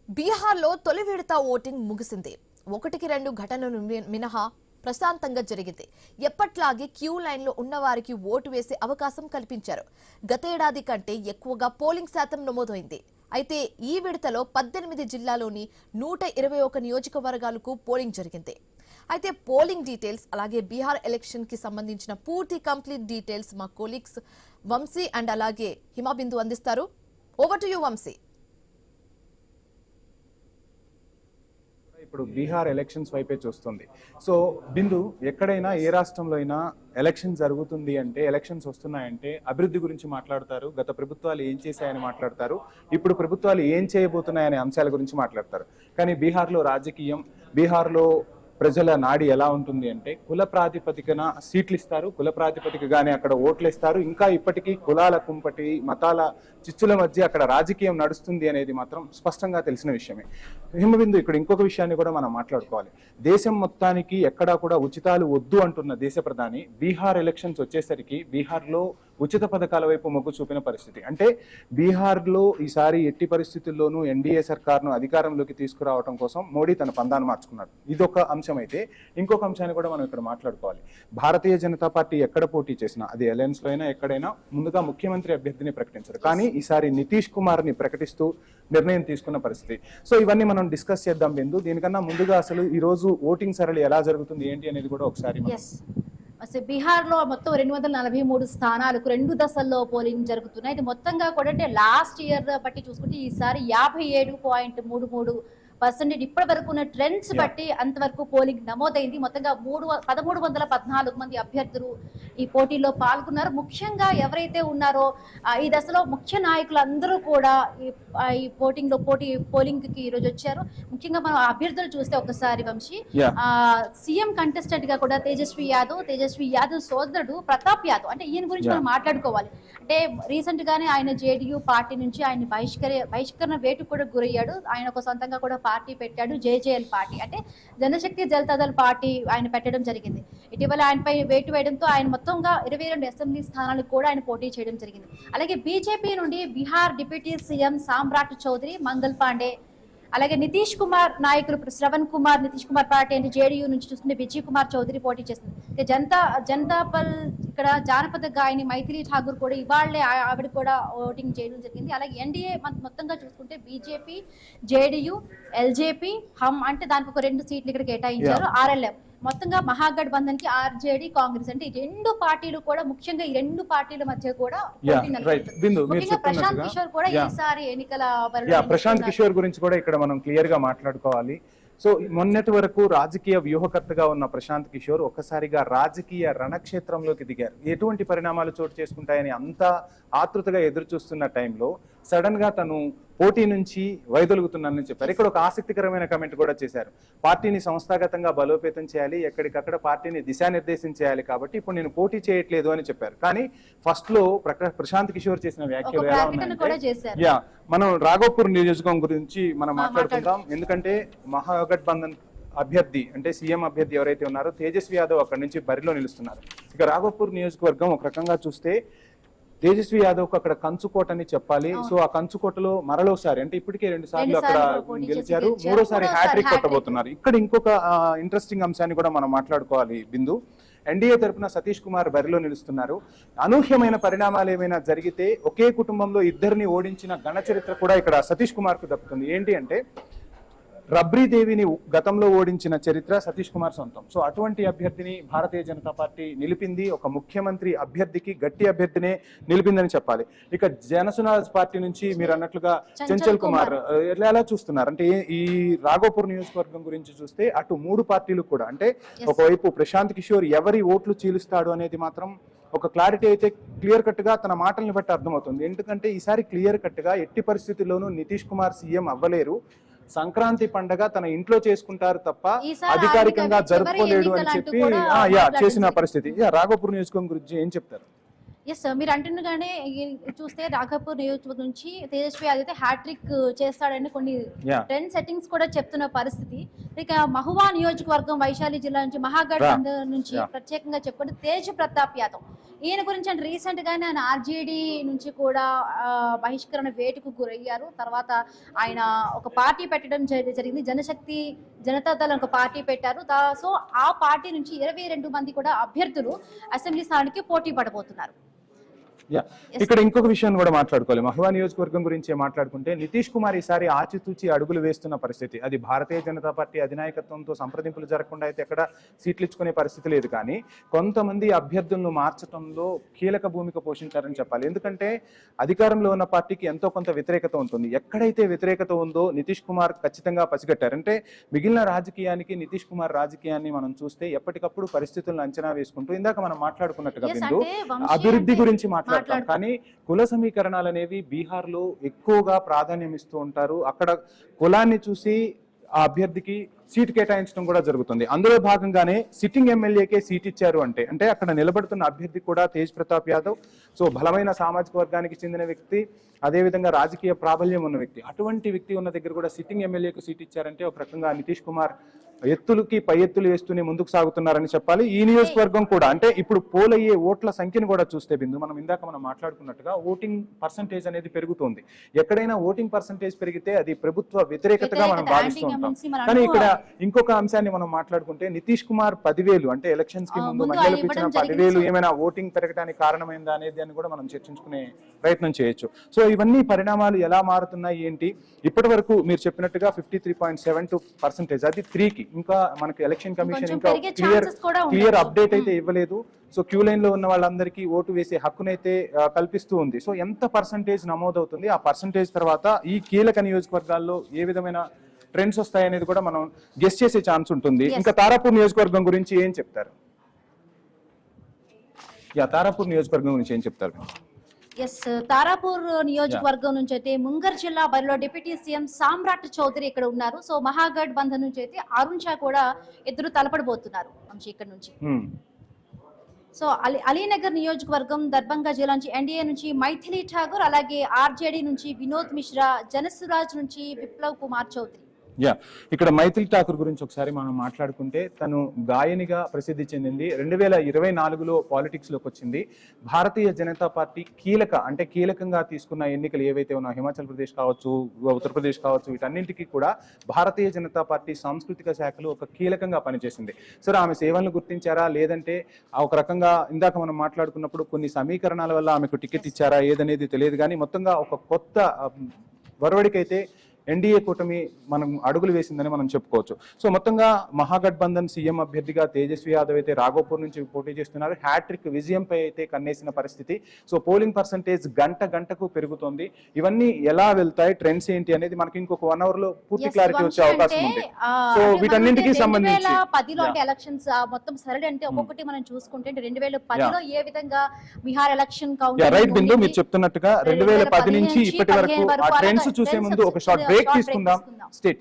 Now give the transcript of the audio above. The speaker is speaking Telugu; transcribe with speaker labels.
Speaker 1: బీహార్లో తొలి విడత ఓటింగ్ ముగిసింది. 1-2 ఘటనలు మినహా ప్రశాంతంగా జరిగింది. ఎప్పట్లాగే క్యూ లైన్లో ఉన్నవారికి ఓటు వేసే అవకాశం కల్పించారు. గతేడాది కంటే ఎక్కువగా పోలింగ్ శాతం నమోదైంది. అయితే ఈ విడతలో 18 జిల్లాలోని 121 నియోజకవర్గాలకు పోలింగ్ జరిగింది. అయితే పోలింగ్ డీటెయిల్స్ అలాగే బీహార్ ఎలక్షన్ కి సంబంధించిన పూర్తి కంప్లీట్ డీటెయిల్స్ మా కొలీగ్స్ వంశీ అండ్ అలాగే హిమాబిందు అందిస్తారు. Over to you Vamshi.
Speaker 2: ఇప్పుడు బీహార్ ఎలక్షన్స్ వైపే చూస్తుంది. సో బిందు, ఎక్కడైనా ఏ రాష్ట్రంలో అయినా ఎలక్షన్ జరుగుతుంది అంటే, ఎలక్షన్స్ వస్తున్నాయంటే అభివృద్ధి గురించి మాట్లాడతారు, గత ప్రభుత్వాలు ఏం చేశాయని మాట్లాడతారు, ఇప్పుడు ప్రభుత్వాలు ఏం చేయబోతున్నాయనే అంశాల గురించి మాట్లాడతారు. కానీ బీహార్లో రాజకీయం, బీహార్లో ప్రజల నాడి ఎలా ఉంటుంది అంటే కుల ప్రాతిపదికన సీట్లు ఇస్తారు, కుల ప్రాతిపదికగానే అక్కడ ఓట్లు ఇస్తారు. ఇంకా ఇప్పటికీ కులాల కుంపటి మతాల చిచ్చుల మధ్య అక్కడ రాజకీయం నడుస్తుంది అనేది మాత్రం స్పష్టంగా తెలిసిన విషయమే. హిమబిందు, ఇక్కడ ఇంకొక విషయాన్ని కూడా మనం మాట్లాడుకోవాలి. దేశం మొత్తానికి ఎక్కడా కూడా ఉచితాలు వద్దు అంటున్న దేశ ప్రధాని బీహార్ ఎలక్షన్స్ వచ్చేసరికి బీహార్లో ఉచిత పథకాల వైపు మొగ్గు చూపిన పరిస్థితి. అంటే బీహార్లో ఈసారి ఎట్టి పరిస్థితుల్లోనూ ఎన్డీఏ సర్కార్ను అధికారంలోకి తీసుకురావడం కోసం మోడీ తన పందాన్ని మార్చుకున్నాడు. ఇదొక అంశం అయితే, ఇంకొక అంశాన్ని కూడా మనం ఇక్కడ మాట్లాడుకోవాలి. భారతీయ జనతా పార్టీ ఎక్కడ పోటీ చేసినా, అది అలయన్స్ లో అయినా ఎక్కడైనా, ముందుగా ముఖ్యమంత్రి అభ్యర్థిని ప్రకటించారు. కానీ ఈసారి నితీష్ కుమార్ ని ప్రకటిస్తూ నిర్ణయం తీసుకున్న పరిస్థితి. సో ఇవన్నీ మనం డిస్కస్ చేద్దాం బిందు. దీనికన్నా ముందుగా అసలు ఈ రోజు ఓటింగ్ సరళి ఎలా జరుగుతుంది ఏంటి అనేది కూడా ఒకసారి
Speaker 3: బీహార్ లో మొత్తం 243 స్థానాలకు 2 దశల్లో పోలింగ్ జరుగుతున్నాయి. ఇది మొత్తంగా కూడా అంటే లాస్ట్ ఇయర్ బట్టి చూసుకుంటే ఈసారి 57.33% ఇప్పటి వరకు ఉన్న ట్రెండ్స్ బట్టి అంతవరకు పోలింగ్ నమోదైంది. మొత్తంగా 1314 మంది అభ్యర్థులు ఈ పోటీలో పాల్గొన్నారు. ముఖ్యంగా ఎవరైతే ఉన్నారో ఈ దశలో ముఖ్య నాయకులందరూ కూడా ఈ పోలింగ్ కి ఈరోజు వచ్చారు. ముఖ్యంగా మనం అభ్యర్థులు చూస్తే ఒకసారి వంశీ, సీఎం కంటెస్టెంట్ గా కూడా తేజస్వి యాదవ్ సోదరుడు ప్రతాప్ యాదవ్, అంటే ఈయన గురించి మనం మాట్లాడుకోవాలి. అంటే రీసెంట్ గానే ఆయన జేడీయూ పార్టీ నుంచి ఆయన బహిష్కరణ వేటు కూడా గురయ్యాడు. ఆయన ఒక సొంతంగా కూడా పార్టీ పెట్టాడు, జేజేఎల్ పార్టీ, అంటే జనశక్తి జనతాదళ్ పార్టీ ఆయన పెట్టడం జరిగింది. ఇటీవల ఆయనపై వేటు వేయడంతో ఆయన మొత్తంగా 22 అసెంబ్లీ స్థానాలకు కూడా ఆయన పోటీ చేయడం జరిగింది. అలాగే బీజేపీ నుండి బీహార్ డిప్యూటీ సీఎం సామ్రాట్ చౌదరి, మంగల్ పాండే, అలాగే నితీష్ కుమార్ నాయకులు శ్రవణ్ కుమార్, నితీష్ కుమార్ పార్టీ అంటే జేడీయూ నుంచి చూసుకుంటే విజయ్ కుమార్ చౌదరి పోటీ చేస్తుంది. జనతాపల్ ఇక్కడ జానపద గాయని మైథిలి ఠాగూర్ కూడా ఇవాళ్లే ఆవిడ కూడా ఓటింగ్ చేయడం జరిగింది. అలాగే ఎన్డీఏ మొత్తంగా చూసుకుంటే బీజేపీ, జేడీయూ, ఎల్జేపీ, హమ్ అంటే దానికి ఒక 2 సీట్లు ఇక్కడ కేటాయించారు. ఆర్ఎల్ఎఫ్ మొత్తంగా మహాగఠబంధన్ కి ఆర్జేడీ, కాంగ్రెస్ అంటే ఈ 2 పార్టీలు కూడా, ముఖ్యంగా ఈ 2 పార్టీల మధ్య కూడా ప్రశాంత్ కిషోర్ కూడా ఈసారి ఎన్నికల
Speaker 2: ప్రశాంత్ కిషోర్ గురించి కూడా ఇక్కడ మనం క్లియర్ గా మాట్లాడుకోవాలి. సో మొన్నటి వరకు రాజకీయ వ్యూహకర్తగా ఉన్న ప్రశాంత్ కిషోర్ ఒక్కసారిగా రాజకీయ రణక్షేత్రంలోకి దిగారు. ఎటువంటి పరిణామాలు చోటు చేసుకుంటాయని అంతా ఆతృతగా ఎదురు చూస్తున్న టైంలో సడన్ గా తను పోటీ నుంచి వైదొలుగుతున్నానని చెప్పారు. ఇక్కడ ఒక ఆసక్తికరమైన కమెంట్ కూడా చేశారు. పార్టీని సంస్థాగతంగా బలోపేతం చేయాలి, ఎక్కడికక్కడ పార్టీని దిశానిర్దేశం చేయాలి, కాబట్టి ఇప్పుడు నేను పోటీ చేయట్లేదు అని చెప్పారు. కానీ ఫస్ట్ లో ప్రశాంత్ కిషోర్ చేసిన వ్యాఖ్యలు ఎలా ఉన్నాయంటే, మనం రాఘోపూర్ నియోజకవర్గం గురించి మనం మాట్లాడుకుందాం. ఎందుకంటే మహాగఠబంధన్ అభ్యర్థి అంటే సీఎం అభ్యర్థి ఎవరైతే ఉన్నారో తేజస్వి యాదవ్ అక్కడి నుంచి బరిలో నిలుస్తున్నారు. ఇక రాఘోపూర్ నియోజకవర్గం ఒక రకంగా చూస్తే తేజస్వి యాదవ్ కు అక్కడ కంచుకోట అని చెప్పాలి. సో ఆ కంచుకోటలో మరలోసారి, అంటే ఇప్పటికే 2 సార్లు అక్కడ గెలిచారు, 3వ హ్యాట్రిక్ కొట్టబోతున్నారు. ఇక్కడ ఇంకొక ఇంట్రెస్టింగ్ అంశాన్ని కూడా మనం మాట్లాడుకోవాలి బిందు. ఎన్డీఏ తరఫున సతీష్ కుమార్ బరిలో నిలుస్తున్నారు. అనూహ్యమైన పరిణామాలు ఏమైనా జరిగితే ఒకే కుటుంబంలో 2ని ఓడించిన ఘన చరిత్ర కూడా ఇక్కడ సతీష్ కుమార్ కు దక్కుతుంది. ఏంటి అంటే రబ్రీదేవిని గతంలో ఓడించిన చరిత్ర సతీష్ కుమార్ సొంతం. సో అటువంటి అభ్యర్థిని భారతీయ జనతా పార్టీ నిలిపింది. ఒక ముఖ్యమంత్రి అభ్యర్థికి గట్టి అభ్యర్థినే నిలిపిందని చెప్పాలి. ఇక జనసేన పార్టీ నుంచి మీరు అన్నట్లుగా చంచల్ కుమార్ ఎలా చూస్తున్నారు అంటే, ఈ రాఘోపూర్ నియోజకవర్గం గురించి చూస్తే అటు 3 పార్టీలు కూడా, అంటే ఒకవైపు ప్రశాంత్ కిషోర్ ఎవరి ఓట్లు చీలుస్తాడు అనేది మాత్రం ఒక క్లారిటీ అయితే క్లియర్ కట్ గా తన మాటల్ని బట్టి అర్థమవుతుంది. ఎందుకంటే ఈసారి క్లియర్ కట్ గా ఎట్టి పరిస్థితుల్లోనూ నితీష్ కుమార్ సీఎం అవ్వలేరు, సంక్రాంతి పండగ తన ఇంట్లో చేసుకుంటారు తప్ప అధికారికంగా జరుపుకోలేడు అని చెప్పి చేసిన పరిస్థితి. రాఘోపూర్ నియోజకవర్గం గురించి ఏం చెప్తారు?
Speaker 3: ఎస్ మీరు అంటున్నగానే చూస్తే రాఘపూర్ నియోజకవర్గం నుంచి తేజస్వి యాదవ్ అయితే హ్యాట్రిక్ చేస్తాడని కొన్ని
Speaker 2: Yeah.
Speaker 3: ట్రెండ్ సెట్టింగ్స్ కూడా చెప్తున్న పరిస్థితి. ఇక మహువా నియోజకవర్గం వైశాలి జిల్లా నుంచి మహాగఠబంధన్ నుంచి
Speaker 2: Yeah.
Speaker 3: ప్రత్యేకంగా చెప్పుకుంటే తేజ్ ప్రతాప్ యాదవ్ ఈయన గురించి అంటే రీసెంట్ గానే ఆయన ఆర్జేడీ నుంచి కూడా బహిష్కరణ వేటుకు గురయ్యారు. తర్వాత ఆయన ఒక పార్టీ పెట్టడం జరిగింది, జనశక్తి జనతాదళ్ ఒక పార్టీ పెట్టారు. సో ఆ పార్టీ నుంచి 22 మంది కూడా అభ్యర్థులు అసెంబ్లీ స్థానానికి పోటీ పడబోతున్నారు.
Speaker 2: ఇక్కడ ఇంకొక విషయం కూడా మాట్లాడుకోవాలి. మహువా నియోజకవర్గం గురించి మాట్లాడుకుంటే నితీష్ కుమార్ ఈసారి ఆచితూచి అడుగులు వేస్తున్న పరిస్థితి. అది భారతీయ జనతా పార్టీ అధినాయకత్వంతో సంప్రదింపులు జరగకుండా అయితే ఎక్కడ సీట్లు ఇచ్చుకునే పరిస్థితి లేదు. కానీ కొంతమంది అభ్యర్థులను మార్చడంలో కీలక భూమిక పోషించారని చెప్పాలి. ఎందుకంటే అధికారంలో ఉన్న పార్టీకి ఎంతో కొంత వ్యతిరేకత ఉంటుంది. ఎక్కడైతే వ్యతిరేకత ఉందో నితీష్ కుమార్ ఖచ్చితంగా పసిగట్టారు. అంటే మిగిలిన రాజకీయానికి నితీష్ కుమార్ రాజకీయాన్ని మనం చూస్తే ఎప్పటికప్పుడు పరిస్థితులను అంచనా వేసుకుంటూ ఇందాక మనం మాట్లాడుకున్నట్టుగా బిందు అభివృద్ధి గురించి మాట్లాడుతాం. కానీ కుల సమీకరణాలు అనేవి బీహార్ లో ఎక్కువగా ప్రాధాన్యం ఇస్తూ ఉంటారు. అక్కడ కులాన్ని చూసి ఆ అభ్యర్థికి సీట్ కేటాయించడం కూడా జరుగుతుంది. అందులో భాగంగానే సిట్టింగ్ ఎమ్మెల్యేకే సీట్ ఇచ్చారు అంటే అక్కడ నిలబడుతున్న అభ్యర్థి కూడా తేజ్ ప్రతాప్ యాదవ్. సో బలమైన సామాజిక వర్గానికి చెందిన వ్యక్తి, అదేవిధంగా రాజకీయ ప్రాబల్యం ఉన్న వ్యక్తి. అటువంటి వ్యక్తి ఉన్న దగ్గర కూడా సిట్టింగ్ ఎమ్మెల్యేకు సీట్ ఇచ్చారంటే ఒక రకంగా నితీష్ కుమార్ ఎత్తులకి పై ఎత్తులు వేస్తూనే ముందుకు సాగుతున్నారని చెప్పాలి. ఈ నియోజకవర్గం కూడా అంటే ఇప్పుడు పోలయ్యే ఓట్ల సంఖ్యను కూడా చూస్తే బిందు మనం మాట్లాడుకున్నట్టుగా ఓటింగ్ పర్సంటేజ్ అనేది పెరుగుతుంది. ఎక్కడైనా ఓటింగ్ పర్సంటేజ్ పెరిగితే అది ప్రభుత్వ వ్యతిరేకతగా మనం భావిస్తూ ఉంటాం. కానీ ఇక్కడ ఇంకొక అంశాన్ని మనం మాట్లాడుకుంటే నితీష్ కుమార్ 10,000 అంటే ఎలక్షన్స్ కి ముందు మహిళలకు ఇచ్చిన 10,000 ఏమైనా ఓటింగ్ పెరగడానికి కారణమైందా అనేది అని కూడా మనం చర్చించుకునే ప్రయత్నం చేయొచ్చు. సో ఇవన్నీ పరిణామాలు ఎలా మారుతున్నాయి ఏంటి, ఇప్పటి వరకు మీరు చెప్పినట్టుగా 53.72% అది 3కి. ఇంకా మనకి ఎలక్షన్ కమిషన్ ఇంకా క్లియర్ అప్డేట్ అయితే ఇవ్వలేదు. సో క్యూ లైన్ లో ఉన్న వాళ్ళందరికీ ఓటు వేసే హక్కునైతే కల్పిస్తూ ఉంది. సో ఎంత పర్సంటేజ్ నమోదవుతుంది, ఆ పర్సంటేజ్ తర్వాత ఈ కీలక నియోజకవర్గాల్లో ఏ విధమైన ట్రెండ్స్ వస్తాయనేది కూడా మనం గెస్ చేసే ఛాన్స్ ఉంటుంది. ఇంకా తారాపూర్ నియోజకవర్గం గురించి ఏం చెప్తారు? తారాపూర్ నియోజకవర్గం గురించి ఏం చెప్తారు?
Speaker 3: ఎస్ తారాపూర్ నియోజకవర్గం నుంచి అయితే ముంగర్ జిల్లా బరిలో డిప్యూటీ సీఎం సామ్రాట్ చౌదరి ఇక్కడ ఉన్నారు. సో మహాగఢ్ బంధన్ నుంచి అయితే అరుణ్ షా కూడా ఇద్దరు తలపడబోతున్నారు ఇక్కడ నుంచి. సో అలీనగర్ నియోజకవర్గం దర్భంగా జిల్లా నుంచి ఎన్డీఏ నుంచి మైథిలి ఠాగూర్, అలాగే ఆర్జేడీ నుంచి వినోద్ మిశ్రా, జనసురాజ్ నుంచి విప్లవ్ కుమార్ చౌదరి.
Speaker 2: ఇక్కడ మైథిలి ఠాకూర్ గురించి ఒకసారి మనం మాట్లాడుకుంటే తను గాయనిగా ప్రసిద్ధి చెందింది. 2024లో పాలిటిక్స్ లోకి వచ్చింది. భారతీయ జనతా పార్టీ కీలకంగా తీసుకున్న ఎన్నికలు ఏవైతే ఉన్నాయో హిమాచల్ ప్రదేశ్ కావచ్చు, ఉత్తరప్రదేశ్ కావచ్చు, వీటన్నింటికీ కూడా భారతీయ జనతా పార్టీ సాంస్కృతిక శాఖలో ఒక కీలకంగా పనిచేసింది. సరే ఆమె సేవలను గుర్తించారా లేదంటే ఒక రకంగా ఇందాక మనం మాట్లాడుకున్నప్పుడు కొన్ని సమీకరణాల వల్ల ఆమెకు టికెట్ ఇచ్చారా ఏదనేది తెలియదు. కానీ మొత్తంగా ఒక కొత్త వరవడికైతే ఎన్డీఏ కూటమి మనం అడుగులు వేసిందని మనం చెప్పుకోవచ్చు. సో మొత్తంగా మహాగఠబంధన్ సీఎం అభ్యర్థిగా తేజస్వి యాదవ్ అయితే రాఘోపూర్ నుంచి పోటీ చేస్తున్నారు. హ్యాట్రిక్ విజయంపై అయితే కన్నేసిన పరిస్థితి. సో పోలింగ్ పర్సంటేజ్ గంటకు పెరుగుతోంది. ఇవన్నీ ఎలా వెళ్తాయి, ట్రెండ్స్ ఏంటి అనేది మనకి ఇంకొక 1 hour లో పూర్తి క్లారిటీ వచ్చే అవకాశం ఉంది. సో వీటన్నింటికి సంబంధించి
Speaker 3: 2010లో అంటే ఎలక్షన్స్ మొత్తం సరళి అంటే ఒక్కొక్కటి మనం చూసుకుంటే 2010లో ఏ విధంగా బీహార్ ఎలక్షన్ కౌంటింగ్
Speaker 2: రైట్ బిందు మీరు చెప్తున్నట్టుగా 2010 నుంచి ఇప్పటి వరకు ఆ ట్రెండ్స్ చూసే ముందు ఒక షార్ట్ బ్రేక్ తీసుకుందాం. స్టేట్